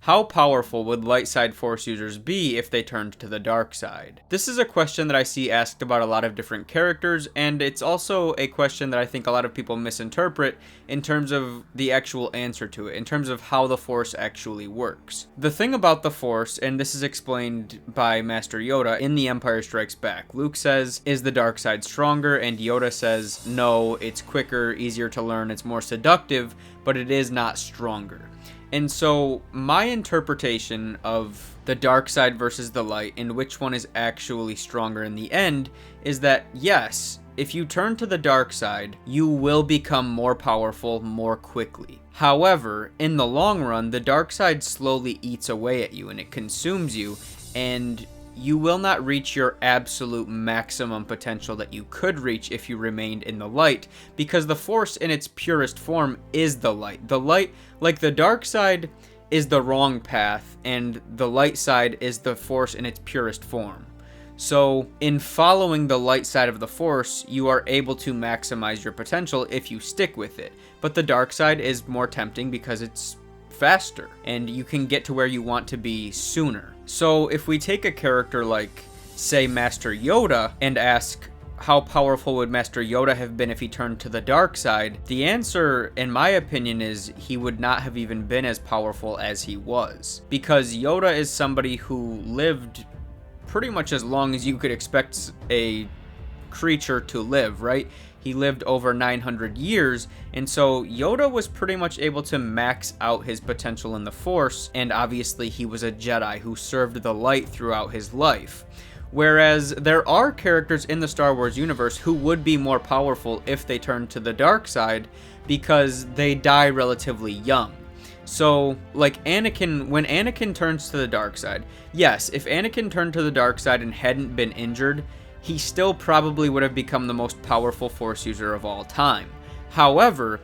How powerful would light side force users be if they turned to the dark side? This is a question that I see asked about a lot of different characters, and it's also a question that I think a lot of people misinterpret in terms of the actual answer to it, in terms of how the force actually works. The thing about the force, and this is explained by Master Yoda in The Empire Strikes Back, Luke says, is the dark side stronger? And Yoda says, no, it's quicker, easier to learn, it's more seductive, but it is not stronger. And so my interpretation of the dark side versus the light and which one is actually stronger in the end is that, yes, if you turn to the dark side, you will become more powerful more quickly. However, in the long run, the dark side slowly eats away at you and it consumes you, and you will not reach your absolute maximum potential that you could reach if you remained in the light, because the force in its purest form is the light. The light, like the dark side, is the wrong path, and the light side is the force in its purest form. So in following the light side of the force, you are able to maximize your potential if you stick with it. But the dark side is more tempting because it's faster, and you can get to where you want to be sooner. So if we take a character like, say, Master Yoda, and ask, how powerful would Master Yoda have been if he turned to the dark side? The answer, in my opinion, is he would not have even been as powerful as he was. Because Yoda is somebody who lived pretty much as long as you could expect a creature to live, right? He lived over 900 years, and so Yoda was pretty much able to max out his potential in the Force, and obviously he was a Jedi who served the light throughout his life. Whereas there are characters in the Star Wars universe who would be more powerful if they turned to the dark side, because they die relatively young. So, like Anakin, when Anakin turns to the dark side, yes, if Anakin turned to the dark side and hadn't been injured, he still probably would have become the most powerful Force user of all time. However,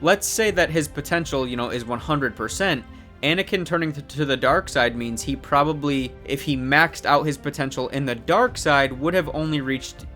let's say that his potential, is 100%. Anakin turning to the dark side means he probably, if he maxed out his potential in the dark side, would have only reached,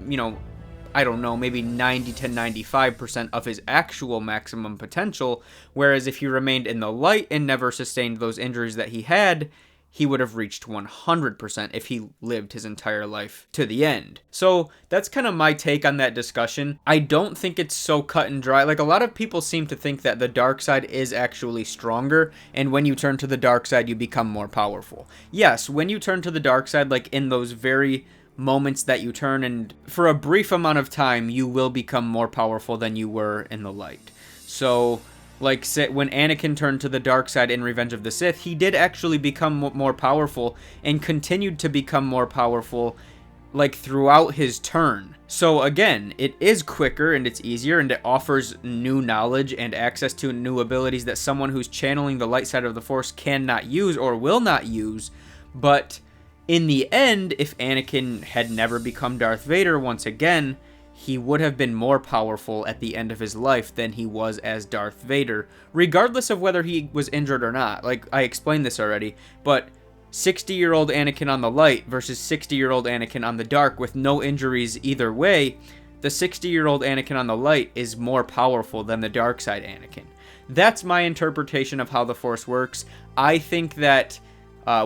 I don't know, maybe 90 to 95% of his actual maximum potential, whereas if he remained in the light and never sustained those injuries that he had, he would have reached 100% if he lived his entire life to the end. So that's kind of my take on that discussion. I don't think it's so cut and dry. Like, a lot of people seem to think that the dark side is actually stronger, and when you turn to the dark side, you become more powerful. Yes, when you turn to the dark side, like in those very moments that you turn, and for a brief amount of time, you will become more powerful than you were in the light. So, like, when Anakin turned to the dark side in Revenge of the Sith, he did actually become more powerful and continued to become more powerful, like, throughout his turn. So again, it is quicker and it's easier, and it offers new knowledge and access to new abilities that someone who's channeling the light side of the Force cannot use or will not use. But in the end, if Anakin had never become Darth Vader once again, he would have been more powerful at the end of his life than he was as Darth Vader, regardless of whether he was injured or not. Like, I explained this already, but 60-year-old Anakin on the light versus 60-year-old Anakin on the dark with no injuries either way, the 60-year-old Anakin on the light is more powerful than the dark side Anakin. That's my interpretation of how the Force works. I think that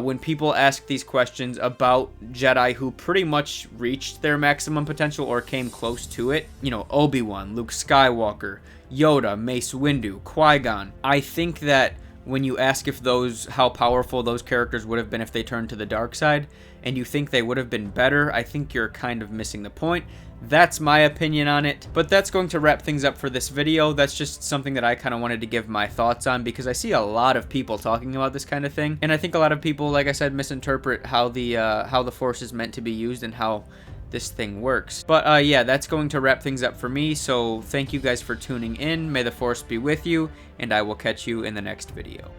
when people ask these questions about Jedi who pretty much reached their maximum potential or came close to it, Obi-Wan, Luke Skywalker, Yoda, Mace Windu, Qui-Gon, I think that when you ask how powerful those characters would have been if they turned to the dark side, and you think they would have been better, I think you're kind of missing the point. That's my opinion on it, but that's going to wrap things up for this video. That's just something that I kind of wanted to give my thoughts on, because I see a lot of people talking about this kind of thing, and I think a lot of people, like I said, misinterpret how the Force is meant to be used and how this thing works. But yeah, that's going to wrap things up for me, so thank you guys for tuning in. May the Force be with you, and I will catch you in the next video.